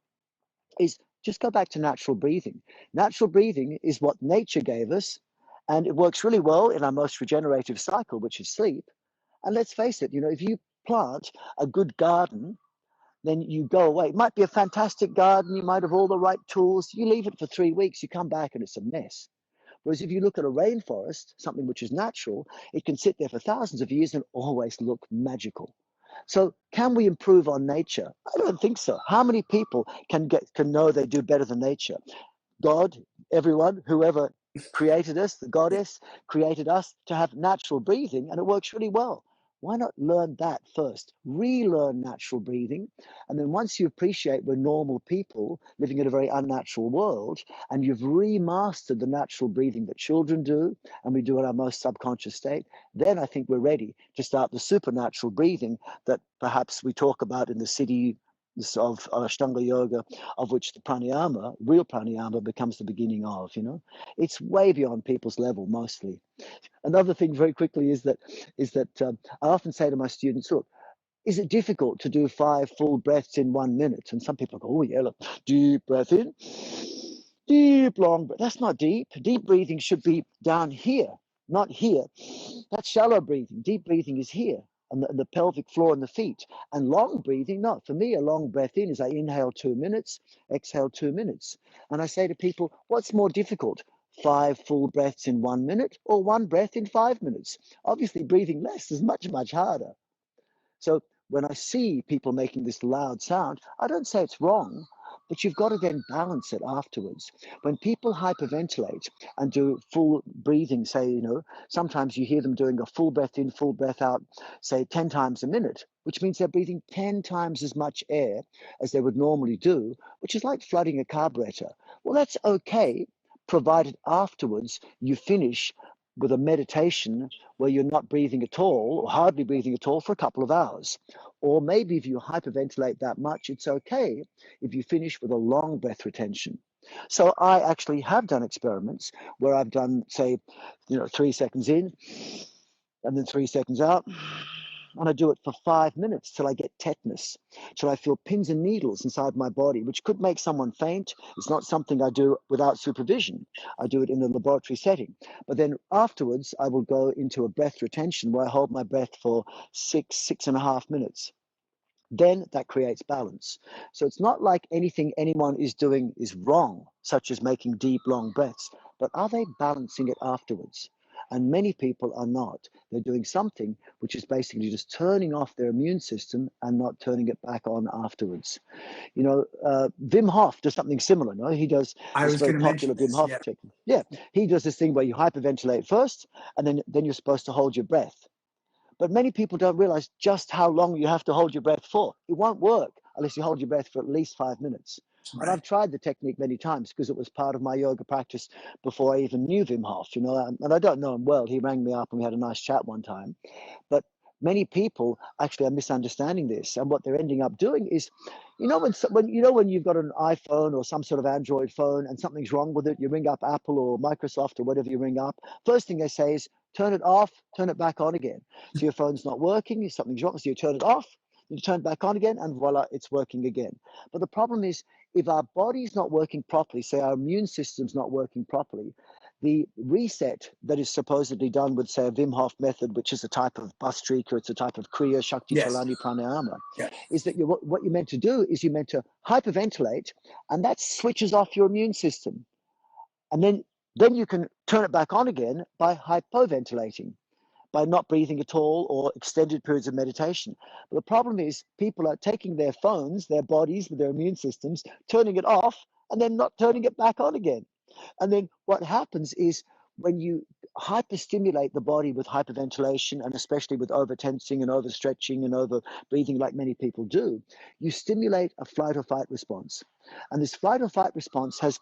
is just go back to natural breathing. Natural breathing is what nature gave us, and it works really well in our most regenerative cycle, which is sleep. And let's face it, if you plant a good garden, then you go away. It might be a fantastic garden, you might have all the right tools, you leave it for 3 weeks, you come back and it's a mess. Whereas if you look at a rainforest, something which is natural, it can sit there for thousands of years and always look magical. So can we improve on nature? I don't think so. How many people can know they do better than nature? God, everyone, whoever created us, the goddess created us to have natural breathing, and it works really well. Why not learn that first? Relearn natural breathing. And then once you appreciate we're normal people living in a very unnatural world, and you've remastered the natural breathing that children do, and we do in our most subconscious state, then I think we're ready to start the supernatural breathing that perhaps we talk about in the siddhi of Ashtanga Yoga, of which the pranayama, real pranayama, becomes the beginning of. It's way beyond people's level mostly. Another thing very quickly is that I often say to my students, look, is it difficult to do 5 full breaths in 1 minute? And some people go, oh yeah, look, deep breath in, deep long breath. That's not deep. Deep breathing should be down here, not here. That's shallow breathing. Deep breathing is here, on the pelvic floor and the feet. And long breathing, no. For me, a long breath in is I inhale 2 minutes, exhale 2 minutes. And I say to people, what's more difficult, 5 full breaths in 1 minute or 1 breath in 5 minutes. Obviously, breathing less is much, much harder. So when I see people making this loud sound, I don't say it's wrong, but you've got to then balance it afterwards. When people hyperventilate and do full breathing, say, you know, sometimes you hear them doing a full breath in, full breath out, say 10 times a minute, which means they're breathing 10 times as much air as they would normally do, which is like flooding a carburetor. Well, that's okay, provided afterwards you finish with a meditation where you're not breathing at all or hardly breathing at all for a couple of hours. Or maybe if you hyperventilate that much, it's okay if you finish with a long breath retention. So I actually have done experiments where I've done, say, 3 seconds in and then 3 seconds out. And I do it for 5 minutes till I get tetanus, till I feel pins and needles inside my body, which could make someone faint. It's not something I do without supervision. I do it in a laboratory setting. But then afterwards, I will go into a breath retention where I hold my breath for 6.5 minutes. Then that creates balance. So it's not like anything anyone is doing is wrong, such as making deep, long breaths, but are they balancing it afterwards? And many people are not. They're doing something which is basically just turning off their immune system and not turning it back on afterwards. Wim Hof does something similar. No, he does I this was very going to mention popular Wim this. Hof Yeah. technique. Yeah, he does this thing where you hyperventilate first, and then you're supposed to hold your breath. But many people don't realize just how long you have to hold your breath for. It won't work unless you hold your breath for at least 5 minutes. Right. And I've tried the technique many times because it was part of my yoga practice before I even knew Wim Hof, and I don't know him well. He rang me up and we had a nice chat one time. But many people actually are misunderstanding this. And what they're ending up doing is, when you've got an iPhone or some sort of Android phone and something's wrong with it, you ring up Apple or Microsoft or whatever you ring up, first thing they say is, turn it off, turn it back on again. So your phone's not working, something's wrong, so you turn it off, you turn it back on again, and voila, it's working again. But the problem is, if our body's not working properly, say our immune system's not working properly, the reset that is supposedly done with, say, a Wim Hof method, which is a type of Bhastrika, it's a type of Kriya, Shakti, Yes. Chalani, Pranayama, Yeah. is that what you're meant to do is you're meant to hyperventilate, and that switches off your immune system. And then you can turn it back on again by hypoventilating, by not breathing at all or extended periods of meditation. But the problem is people are taking their phones, their bodies with their immune systems, turning it off, and then not turning it back on again. And then what happens is when you hyperstimulate the body with hyperventilation, and especially with overtensing and overstretching and over breathing like many people do, you stimulate a flight or fight response. And this flight or fight response has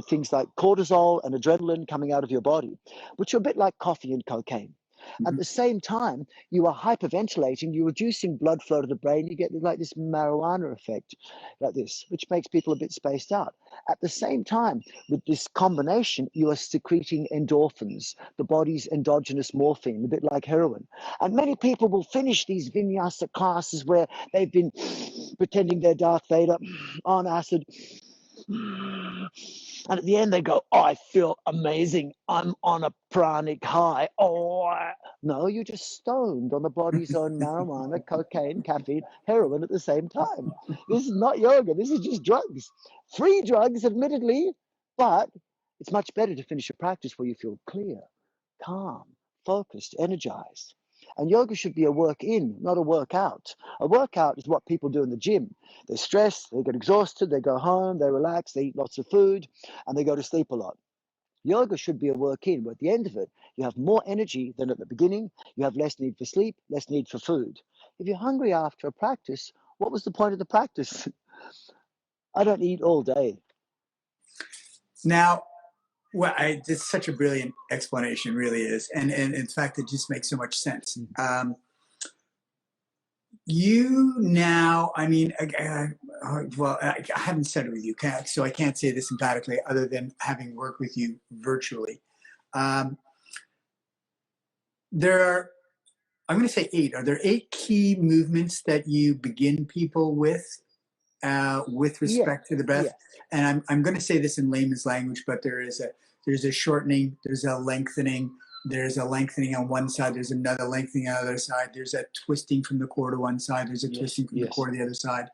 things like cortisol and adrenaline coming out of your body, which are a bit like coffee and cocaine. Mm-hmm. At the same time, you are hyperventilating, you're reducing blood flow to the brain, you get like this marijuana effect, like this, which makes people a bit spaced out. At the same time, with this combination, you are secreting endorphins, the body's endogenous morphine, a bit like heroin. And many people will finish these vinyasa classes where they've been pretending they're Darth Vader on acid. And at the end, they go, oh, I feel amazing. I'm on a pranic high. No, you're just stoned on the body's own marijuana, cocaine, caffeine, heroin at the same time. This is not yoga. This is just drugs. Free drugs, admittedly, but it's much better to finish a practice where you feel clear, calm, focused, energized. And yoga should be a work in, not a workout. A workout is what people do in the gym. They're stressed, they get exhausted, they go home, they relax, they eat lots of food, and they go to sleep a lot. Yoga should be a work in, where at the end of it, you have more energy than at the beginning, you have less need for sleep, less need for food. If you're hungry after a practice, what was the point of the practice? I don't eat all day. Now, it's such a brilliant explanation, really is. And in fact, it just makes so much sense. You now, I mean, I haven't studied with you, so I can't say this emphatically other than having worked with you virtually. There are, I'm going to say 8. Are there 8 key movements that you begin people with respect to the breath? Yeah. And I'm going to say this in layman's language, but there's a shortening, there's a lengthening. There's a lengthening on one side. There's another lengthening on the other side. There's a twisting from the core to one side. There's a twisting from the core to the other side.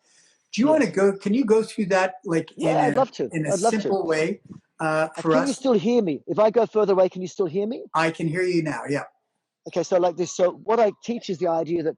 Do you want to go? Can you go through that, like I'd love to. In a simple way, For Can you us, still hear me? If I go further away, can you still hear me? I can hear you now. Yeah. Okay, so like this. So what I teach is the idea that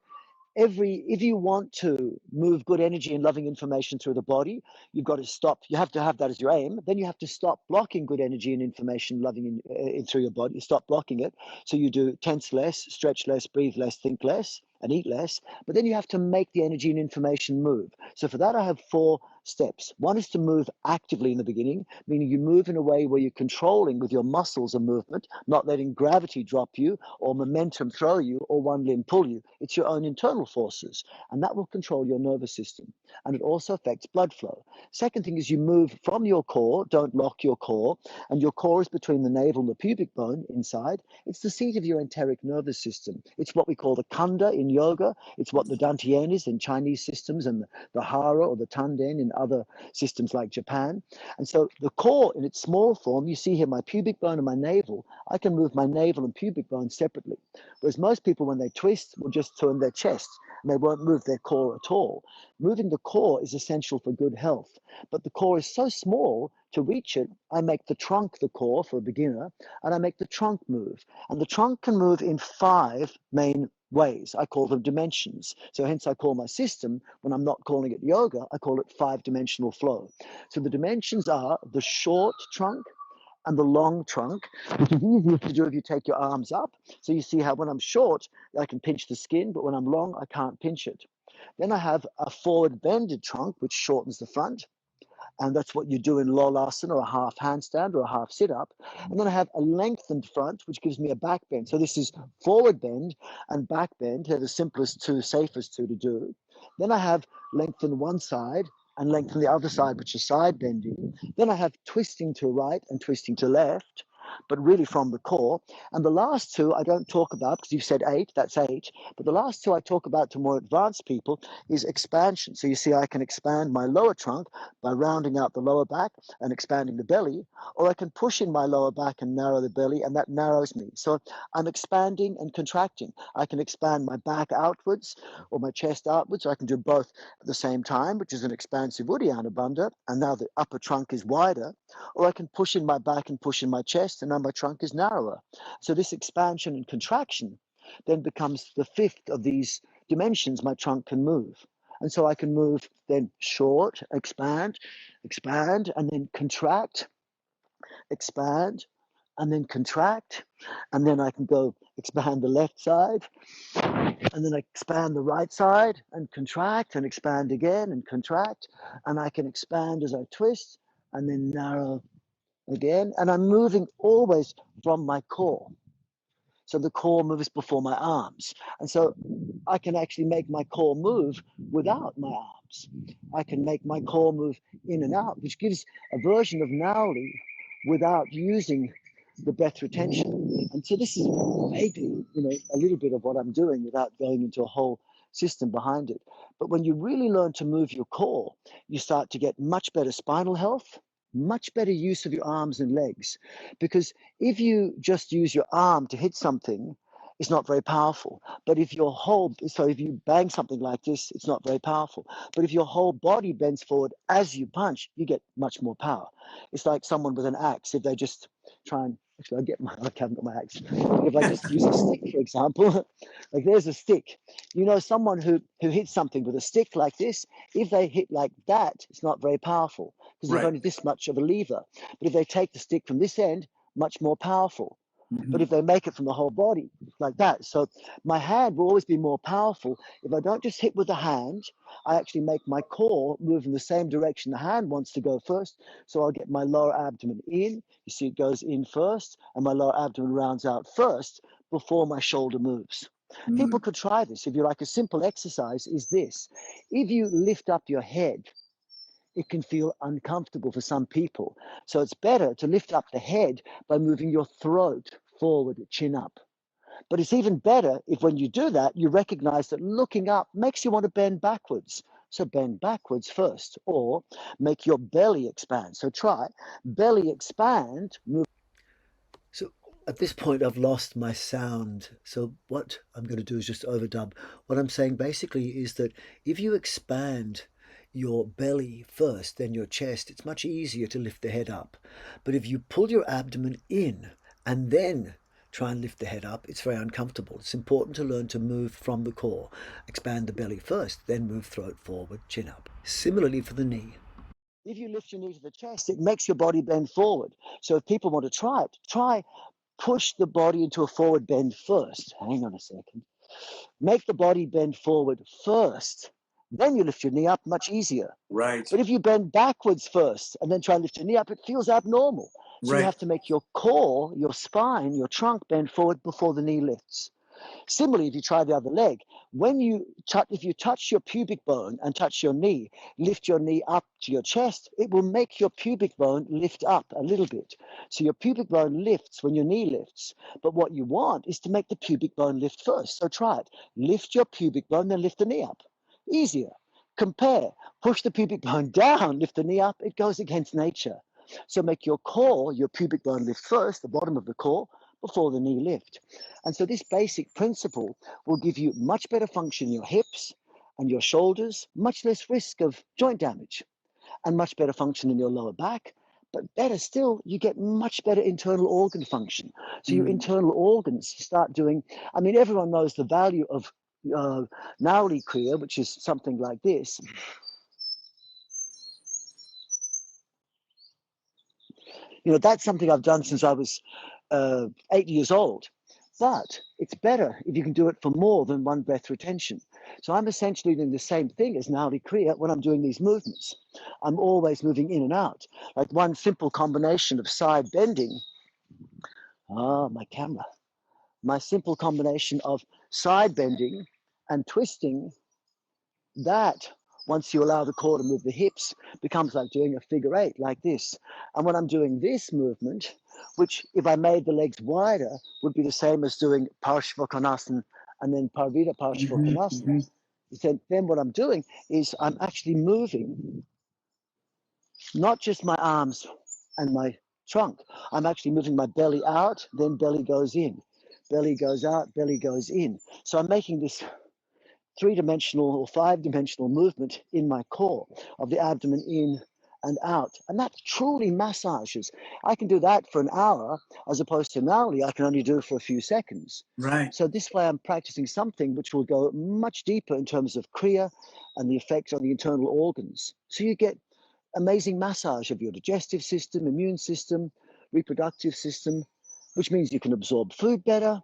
if you want to move good energy and loving information through the body, you've got to stop. You have to have that as your aim. Then you have to stop blocking good energy and information loving in through your body. You stop blocking it. So you do tense less, stretch less, breathe less, think less, and eat less. But then you have to make the energy and information move. So for that, I have 4 steps. One is to move actively in the beginning, meaning you move in a way where you're controlling with your muscles a movement, not letting gravity drop you or momentum throw you or one limb pull you. It's your own internal forces, and that will control your nervous system. And it also affects blood flow. Second thing is you move from your core, don't lock your core, and your core is between the navel and the pubic bone inside. It's the seat of your enteric nervous system. It's what we call the khandha in yoga. It's what the dantian is in Chinese systems, and the hara or the tanden in other systems like Japan. And so the core in its small form, you see here my pubic bone and my navel, I can move my navel and pubic bone separately. Whereas most people, when they twist, will just turn their chest and they won't move their core at all. Moving the core is essential for good health, but the core is so small, to reach it, I make the trunk the core for a beginner, and I make the trunk move. And the trunk can move in 5 main ways. I call them dimensions. So hence I call my system, when I'm not calling it yoga, I call it 5-dimensional flow. So the dimensions are the short trunk and the long trunk, which is easier to do if you take your arms up. So you see how when I'm short, I can pinch the skin, but when I'm long, I can't pinch it. Then I have a forward bended trunk, which shortens the front. And that's what you do in lolasana or a half handstand or a half sit up. And then I have a lengthened front, which gives me a back bend. So this is forward bend and back bend. They're the simplest 2, safest 2 to do. Then I have lengthen one side and lengthen the other side, which is side bending. Then I have twisting to right and twisting to left, but really from the core. And the last 2 I don't talk about because you've said 8, that's 8. But the last 2 I talk about to more advanced people is expansion. So you see, I can expand my lower trunk by rounding out the lower back and expanding the belly, or I can push in my lower back and narrow the belly, and that narrows me. So I'm expanding and contracting. I can expand my back outwards or my chest outwards. So I can do both at the same time, which is an expansive Uddiyana Bandha, and now the upper trunk is wider. Or I can push in my back and push in my chest, and now my trunk is narrower. So this expansion and contraction then becomes the 5th of these dimensions my trunk can move. And so I can move then short, expand, expand, and then contract, expand, and then contract. And then I can go expand the left side, and then I expand the right side and contract and expand again and contract. And I can expand as I twist and then narrow again. And I'm moving always from my core. So the core moves before my arms. And so I can actually make my core move without my arms. I can make my core move in and out, which gives a version of Nauli without using the breath retention. And so this is maybe, a little bit of what I'm doing without going into a whole system behind it. But when you really learn to move your core, you start to get much better spinal health, much better use of your arms and legs. Because if you just use your arm to hit something, it's not very powerful. But if if you bang something like this, it's not very powerful. But if your whole body bends forward as you punch, you get much more power. It's like someone with an axe. If they just try and, actually, I haven't got my axe. But if I just use a stick, for example, like there's a stick. Someone who hits something with a stick like this, if they hit like that, it's not very powerful because they've Right. only this much of a lever. But if they take the stick from this end, much more powerful. But if they make it from the whole body, like that. So my hand will always be more powerful. If I don't just hit with the hand, I actually make my core move in the same direction the hand wants to go first. So I'll get my lower abdomen in. You see it goes in first, and my lower abdomen rounds out first before my shoulder moves. People could try this. If you like, a simple exercise is this. If you lift up your head, it can feel uncomfortable for some people. So it's better to lift up the head by moving your throat forward, chin up. But it's even better if when you do that, you recognize that looking up makes you want to bend backwards. So bend backwards first, or make your belly expand. So try belly expand, move. So at this point, I've lost my sound. So what I'm going to do is just overdub. What I'm saying basically is that if you expand your belly first, then your chest, it's much easier to lift the head up. But if you pull your abdomen in and then try and lift the head up, it's very uncomfortable. It's important to learn to move from the core. Expand the belly first, then move throat forward, chin up. Similarly for the knee. If you lift your knee to the chest, it makes your body bend forward. So if people want to try it, try push the body into a forward bend first. Hang on a second. Make the body bend forward first. Then you lift your knee up, much easier. Right. But if you bend backwards first and then try and lift your knee up, it feels abnormal. So you have to make your core, your spine, your trunk bend forward before the knee lifts. Similarly, if you try the other leg, if you touch your pubic bone and touch your knee, lift your knee up to your chest, it will make your pubic bone lift up a little bit. So your pubic bone lifts when your knee lifts. But what you want is to make the pubic bone lift first. So try it. Lift your pubic bone, then lift the knee up. Easier. Compare. Push the pubic bone down, lift the knee up. It goes against nature. So make your core, your pubic bone lift first, the bottom of the core, before the knee lift. And so this basic principle will give you much better function in your hips and your shoulders, much less risk of joint damage, and much better function in your lower back. But better still, you get much better internal organ function. So your internal organs start doing, I mean, everyone knows the value of Nauli Kriya, which is something like this. You know, that's something I've done since I was 8 years old. But it's better if you can do it for more than one breath retention. So I'm essentially doing the same thing as Nauli Kriya when I'm doing these movements. I'm always moving in and out. Like one simple combination of side bending. My camera. My simple combination of side bending and twisting, that, once you allow the core to move the hips, becomes like doing a figure eight like this. And when I'm doing this movement, which if I made the legs wider, would be the same as doing Parshvakonasana and then Parvita Parshvakonasana. Then what I'm doing is I'm actually moving not just my arms and my trunk. I'm actually moving my belly out, then belly goes in. Belly goes out, belly goes in. So I'm making this three-dimensional or five-dimensional movement in my core of the abdomen in and out. And that truly massages. I can do that for an hour as opposed to Nauli, I can only do it for a few seconds. Right. So this way I'm practicing something which will go much deeper in terms of Kriya and the effects on the internal organs. So you get amazing massage of your digestive system, immune system, reproductive system, which means you can absorb food better.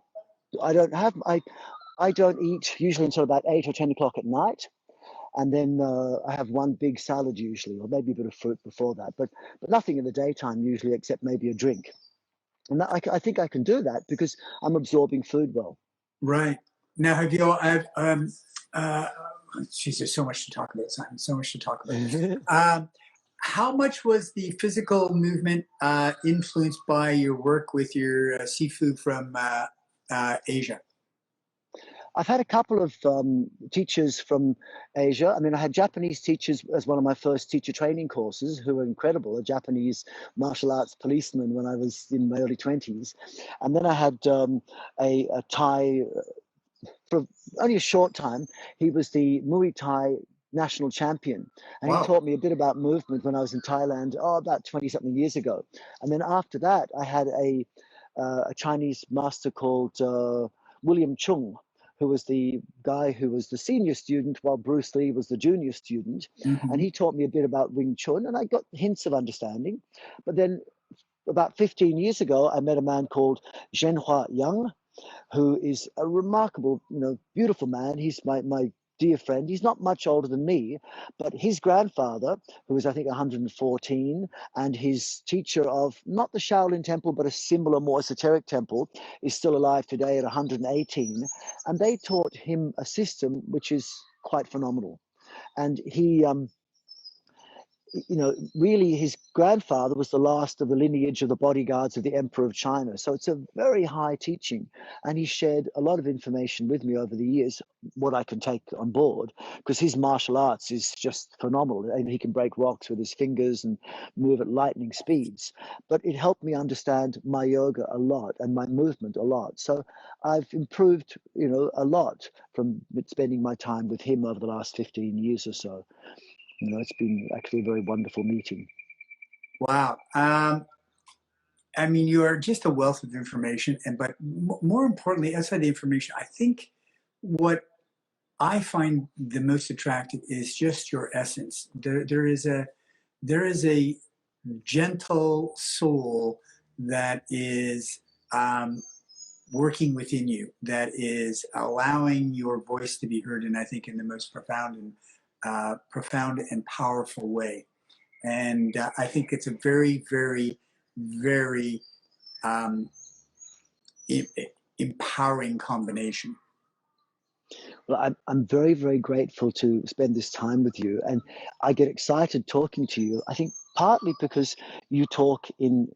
I don't eat usually until about 8 or 10 o'clock at night. And then I have one big salad usually, or maybe a bit of fruit before that, but nothing in the daytime usually except maybe a drink. And that, I think I can do that because I'm absorbing food well. Right. Now, have you all, geez, there's so much to talk about, Simon, so much to talk about. How much was the physical movement influenced by your work with your seafood from Asia? I've had a couple of teachers from Asia. I mean, I had Japanese teachers as one of my first teacher training courses who were incredible, a Japanese martial arts policeman when I was in my early 20s. And then I had a Thai, for only a short time, he was the Muay Thai national champion. And Wow. He taught me a bit about movement when I was in Thailand, about 20-something years ago. And then after that, I had a Chinese master called William Chung, who was the guy who was the senior student while Bruce Lee was the junior student. And he taught me a bit about Wing Chun, and I got hints of understanding. But then about 15 years ago, I met a man called Zhenhua Yang, who is a remarkable, beautiful man. He's my dear friend. He's not much older than me, but his grandfather, who was I think 114, and his teacher of not the Shaolin Temple, but a similar, more esoteric temple, is still alive today at 118. And they taught him a system which is quite phenomenal. And he, really his grandfather was the last of the lineage of the bodyguards of the Emperor of China. So it's a very high teaching. And he shared a lot of information with me over the years, what I can take on board, because his martial arts is just phenomenal. And he can break rocks with his fingers and move at lightning speeds. But it helped me understand my yoga a lot and my movement a lot. So I've improved, a lot from spending my time with him over the last 15 years or so. You know, it's been actually a very wonderful meeting. Wow. I mean, you are just a wealth of information, but more importantly, outside the information, I think what I find the most attractive is just your essence. There is a gentle soul that is working within you, that is allowing your voice to be heard, and I think in the most profound and powerful way. And I think it's a very, very, very empowering combination. Well, I'm very, very grateful to spend this time with you. And I get excited talking to you, I think partly because you talk in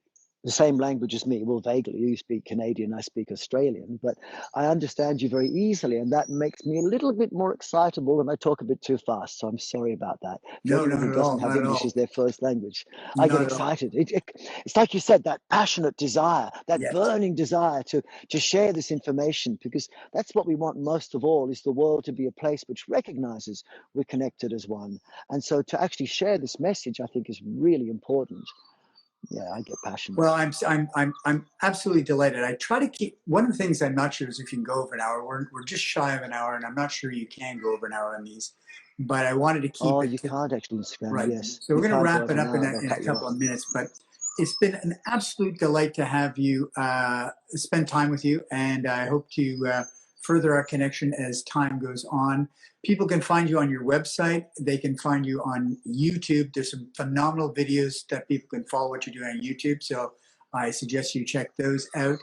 the same language as me. Well, vaguely, you speak Canadian, I speak Australian, but I understand you very easily. And that makes me a little bit more excitable, and I talk a bit too fast. So I'm sorry about that. For No, anyone not who at all. doesn't have Not at English all. as their first language, I get Not at all. excited. It's like you said, that passionate desire, that Yes. burning desire to share this information, because that's what we want most of all, is the world to be a place which recognizes we're connected as one. And so to actually share this message, I think, is really important. Yeah, I get passionate. Well, I'm absolutely delighted. I try to keep, one of the things I'm not sure is if you can go over an hour. We're just shy of an hour, and I'm not sure you can go over an hour on these. But I wanted to keep it. You can't actually Instagram, right. Yes. So we're going to wrap it an up in hour, a couple of minutes. But it's been an absolute delight to have you spend time with you, and I hope to further our connection as time goes on. People can find you on your website. They can find you on YouTube. There's some phenomenal videos that people can follow what you're doing on YouTube. So I suggest you check those out.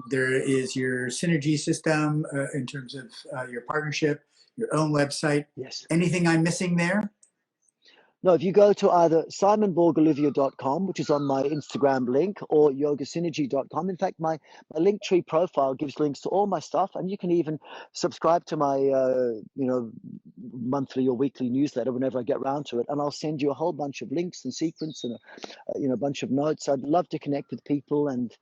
There is your synergy system in terms of your partnership, your own website. Yes. Anything I'm missing there? No, if you go to either simonborg-olivier.com, which is on my Instagram link, or yogasynergy.com. In fact, my Linktree profile gives links to all my stuff, and you can even subscribe to my monthly or weekly newsletter whenever I get around to it, and I'll send you a whole bunch of links and sequence and a bunch of notes. I'd love to connect with people, and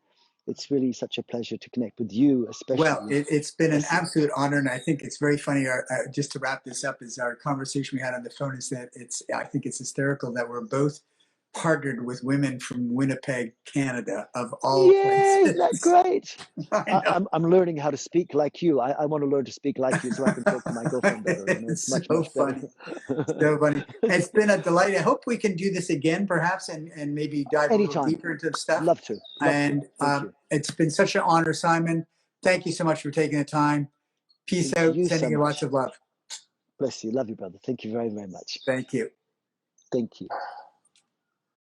it's really such a pleasure to connect with you, especially. Well, it's been an absolute honor, and I think it's very funny. Just to wrap this up, is our conversation we had on the phone is that I think it's hysterical that we're both partnered with women from Winnipeg, Canada, of all places. Isn't that great? I'm learning how to speak like you. I want to learn to speak like you so I can talk to my girlfriend better. It's much funny. better. So funny. It's been a delight. I hope we can do this again, perhaps, and maybe dive a little deeper into stuff. Love to. It's been such an honor, Simon. Thank you so much for taking the time. Peace out. Sending you lots of love. Bless you. Love you, brother. Thank you very, very much. Thank you. Thank you.